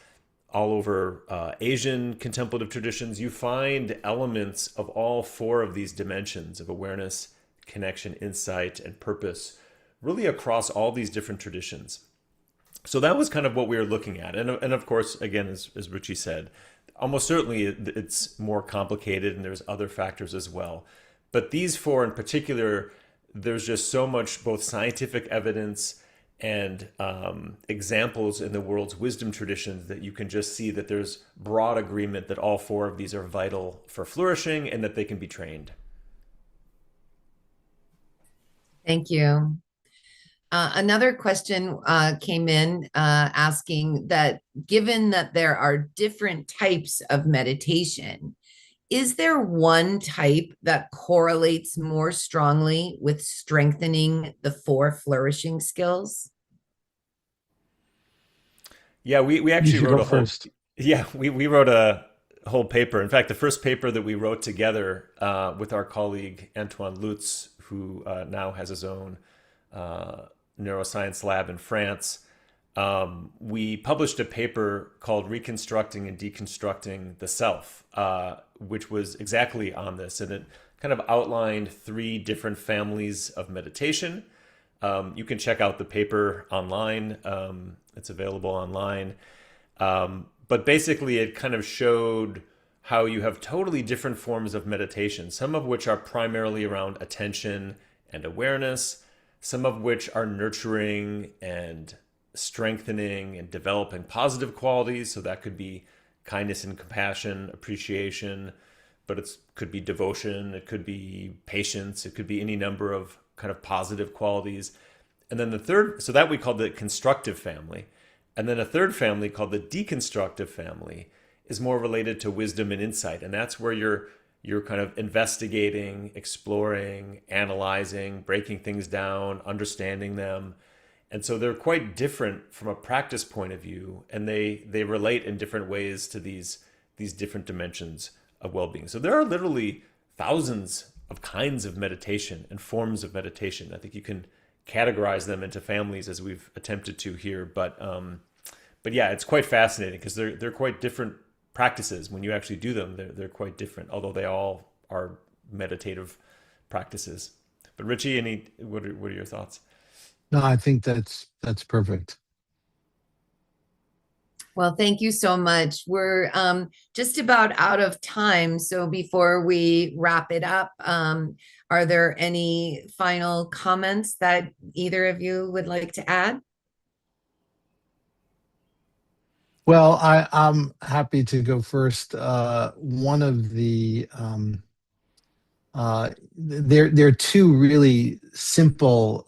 all over Asian contemplative traditions. You find elements of all four of these dimensions of awareness, connection, insight, and purpose, really across all these different traditions. So that was kind of what we were looking at. And of course, again, as Richie said, almost certainly it's more complicated and there's other factors as well. But these four in particular, there's just so much both scientific evidence and examples in the world's wisdom traditions that you can just see that there's broad agreement that all four of these are vital for flourishing and that they can be trained. Thank you. Another question came in asking that given that there are different types of meditation, is there one type that correlates more strongly with strengthening the four flourishing skills? Yeah, we You actually should wrote go a whole first. yeah, we wrote a whole paper. In fact, the first paper that we wrote together with our colleague Antoine Lutz, who now has his own neuroscience lab in France, we published a paper called Reconstructing and Deconstructing the Self, which was exactly on this. And it kind of outlined three different families of meditation. You can check out the paper online. It's available online. But basically, it kind of showed how you have totally different forms of meditation, some of which are primarily around attention and awareness, some of which are nurturing and strengthening and developing positive qualities. So that could be kindness and compassion, appreciation, but it could be devotion, it could be patience, it could be any number of kind of positive qualities. And then the third, so that we called the constructive family. And then a third family called the deconstructive family is more related to wisdom and insight. And that's where you're kind of investigating, exploring, analyzing, breaking things down, understanding them. And so they're quite different from a practice point of view, and they relate in different ways to these different dimensions of well-being. So there are literally thousands of kinds of meditation and forms of meditation. I think you can categorize them into families as we've attempted to here, but yeah, it's quite fascinating because they're quite different practices. When you actually do them, they're quite different, although they all are meditative practices. But Richie, what are your thoughts? No, I think that's perfect. Well, thank you so much. We're just about out of time. So before we wrap it up, are there any final comments that either of you would like to add? Well, I'm happy to go first. One of the there are two really simple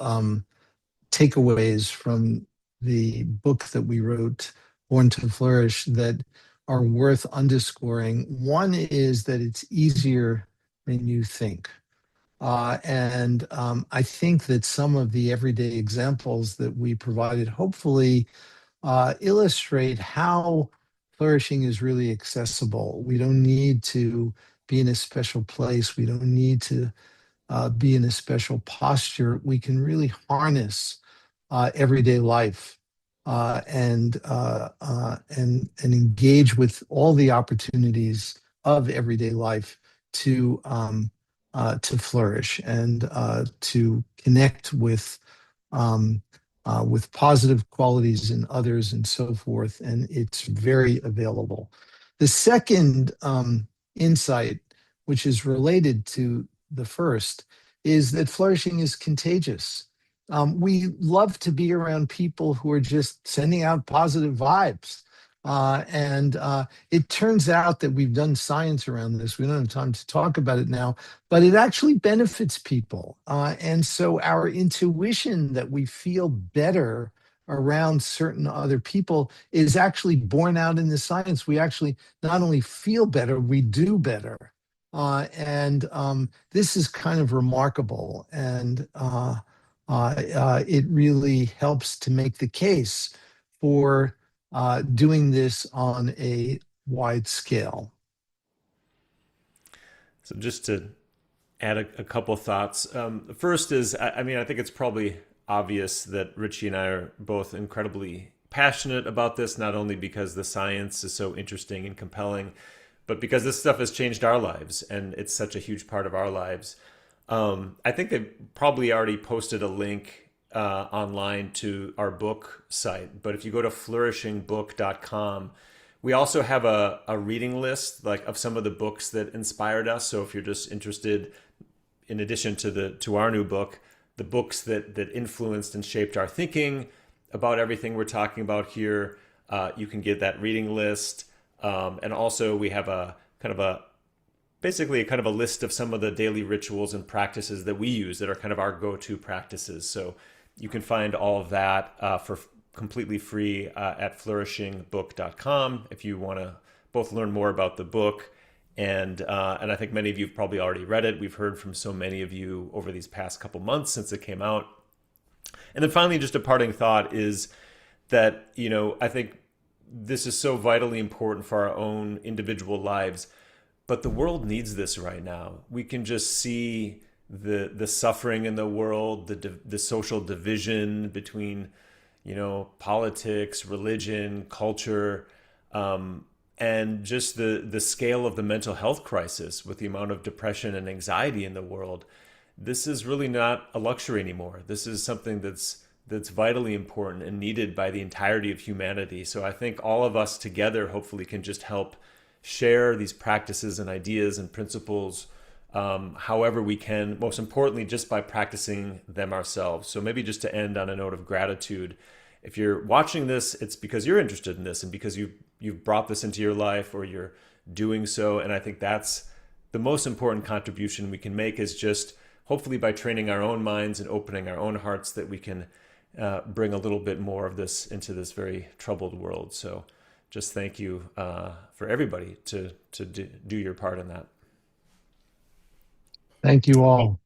takeaways from the book that we wrote, Born to Flourish, that are worth underscoring. One is that it's easier than you think. And I think that some of the everyday examples that we provided hopefully illustrate how flourishing is really accessible. We don't need to be in a special place. We don't need to be in a special posture. We can really harness everyday life and engage with all the opportunities of everyday life to flourish and to connect with positive qualities in others and so forth. And it's very available. The second insight, which is related to the first, is that flourishing is contagious. We love to be around people who are just sending out positive vibes. And it turns out that we've done science around this. We don't have time to talk about it now, but it actually benefits people. And so our intuition that we feel better around certain other people is actually borne out in the science. We actually not only feel better, we do better. And this is kind of remarkable. And it really helps to make the case for doing this on a wide scale. So just to add a couple thoughts. The first is, I mean, I think it's probably obvious that Richie and I are both incredibly passionate about this, not only because the science is so interesting and compelling, but because this stuff has changed our lives and it's such a huge part of our lives. I think they probably already posted a link online to our book site, but if you go to flourishingbook.com, we also have a reading list like of some of the books that inspired us. So if you're just interested, in addition to our new book, the books that influenced and shaped our thinking about everything we're talking about here, you can get that reading list. And also we have a kind of a basically kind of a list of some of the daily rituals and practices that we use that are kind of our go-to practices. So You can find all of that for completely free at flourishingbook.com if you want to both learn more about the book. And I think many of you have probably already read it. We've heard from so many of you over these past couple months since it came out. And then finally, just a parting thought is that, I think this is so vitally important for our own individual lives, but the world needs this right now. We can just see the suffering in the world, the social division between, politics, religion, culture, and just the scale of the mental health crisis with the amount of depression and anxiety in the world. This is really not a luxury anymore. This is something that's vitally important and needed by the entirety of humanity. So I think all of us together hopefully can just help share these practices and ideas and principles however we can, most importantly, just by practicing them ourselves. So maybe just to end on a note of gratitude, if you're watching this, it's because you're interested in this and because you've brought this into your life or you're doing so. And I think that's the most important contribution we can make, is just hopefully by training our own minds and opening our own hearts that we can bring a little bit more of this into this very troubled world. So just thank you for everybody to do your part in that. Thank you all.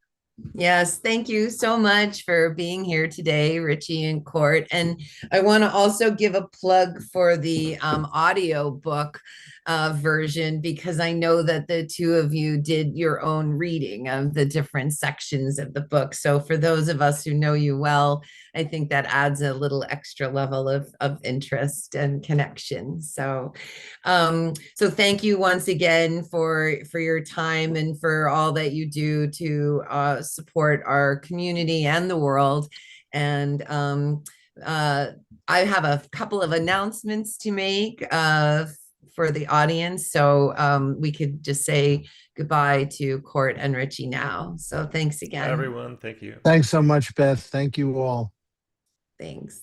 Yes, thank you so much for being here today, Richie and Court. And I want to also give a plug for the audio book version, because I know that the two of you did your own reading of the different sections of the book. So for those of us who know you well, I think that adds a little extra level of interest and connection. So so thank you once again for your time and for all that you do to support our community and the world. And I have a couple of announcements to make for the audience. So we could just say goodbye to Court and Richie now. So thanks again. Bye, everyone. Thank you. Thanks so much, Beth. Thank you all. Thanks.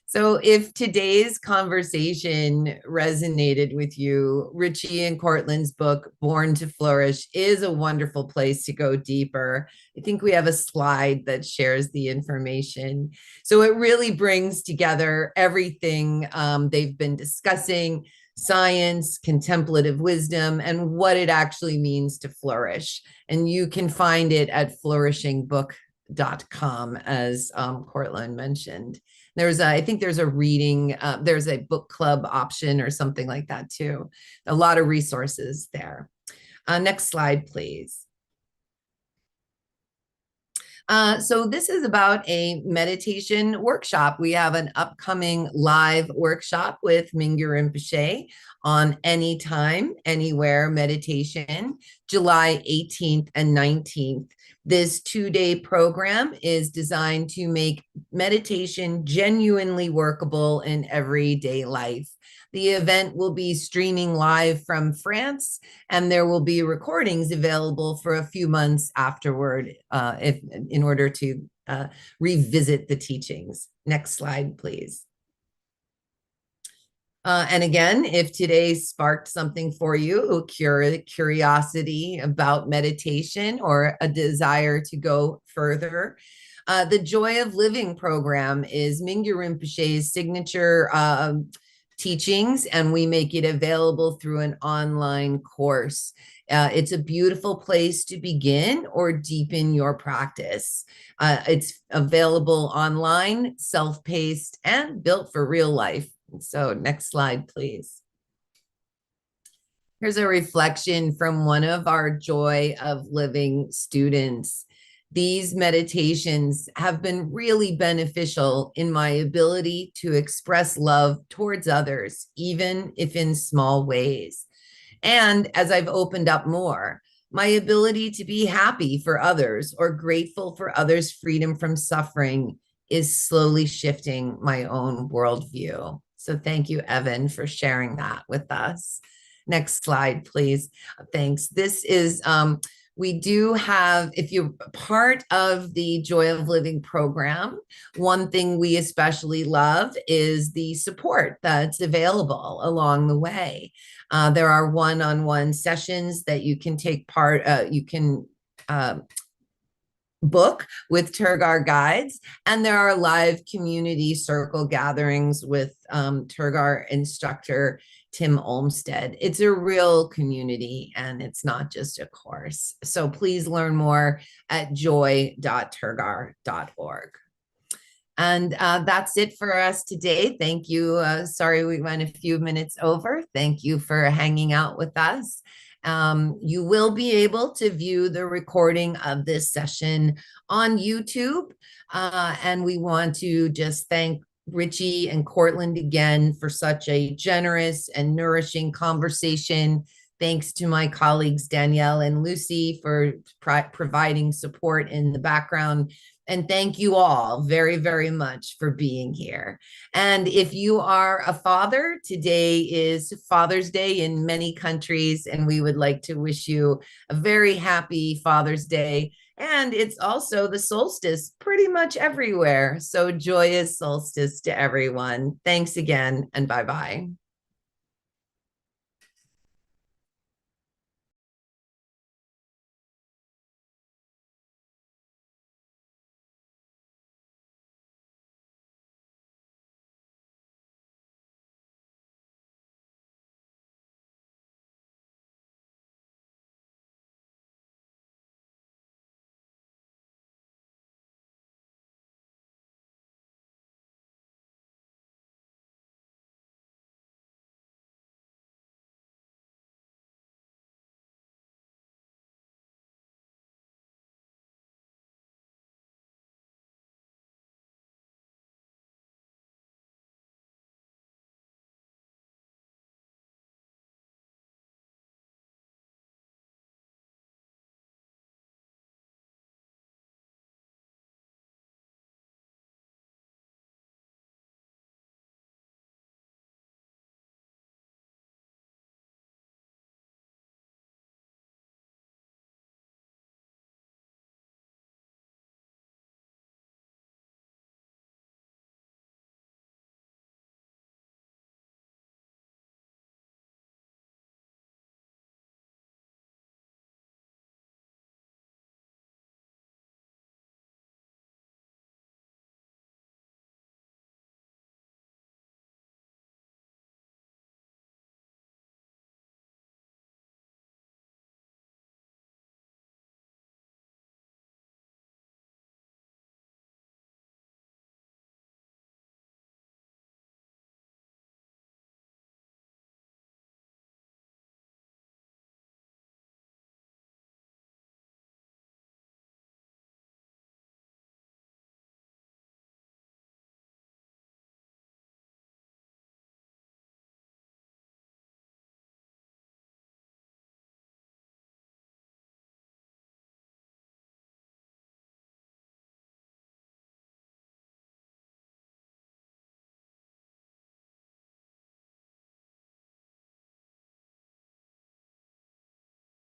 So if today's conversation resonated with you, Richie and Cortland's book, Born to Flourish, is a wonderful place to go deeper. I think we have a slide that shares the information. So it really brings together everything they've been discussing: science, contemplative wisdom, and what it actually means to flourish. And you can find it at flourishingbook.com, as Cortland mentioned. I think there's a reading, there's a book club option or something like that too. A lot of resources there. Next slide, please. So this is about a meditation workshop. We have an upcoming live workshop with Mingyur Rinpoche on anytime, anywhere meditation, July 18th and 19th. This 2-day program is designed to make meditation genuinely workable in everyday life. The event will be streaming live from France, and there will be recordings available for a few months afterward in order to revisit the teachings. Next slide, please. And again, if today sparked something for you, curiosity about meditation or a desire to go further, the Joy of Living program is Mingyur Rinpoche's signature teachings, and we make it available through an online course. It's a beautiful place to begin or deepen your practice. It's available online, self-paced, and built for real life. So next slide, please. Here's a reflection from one of our Joy of Living students. These meditations have been really beneficial in my ability to express love towards others, even if in small ways. And as I've opened up more, my ability to be happy for others or grateful for others' freedom from suffering is slowly shifting my own worldview. So thank you, Evan, for sharing that with us. Next slide, please. Thanks. This is, we do have, if you're part of the Joy of Living program, one thing we especially love is the support that's available along the way. There are one-on-one sessions that you can take part, you can book with Tergar guides, and there are live community circle gatherings with Tergar instructor Tim Olmsted. It's a real community and it's not just a course. So please learn more at joy.tergar.org. And that's it for us today. Thank you. Sorry we went a few minutes over. Thank you for hanging out with us. You will be able to view the recording of this session on YouTube. And we want to just thank Richie and Cortland again for such a generous and nourishing conversation. Thanks to my colleagues Danielle and Lucy for providing support in the background. And thank you all very, very much for being here. And if you are a father, today is Father's Day in many countries, and we would like to wish you a very happy Father's Day. And it's also the solstice pretty much everywhere. So joyous solstice to everyone. Thanks again, and bye-bye.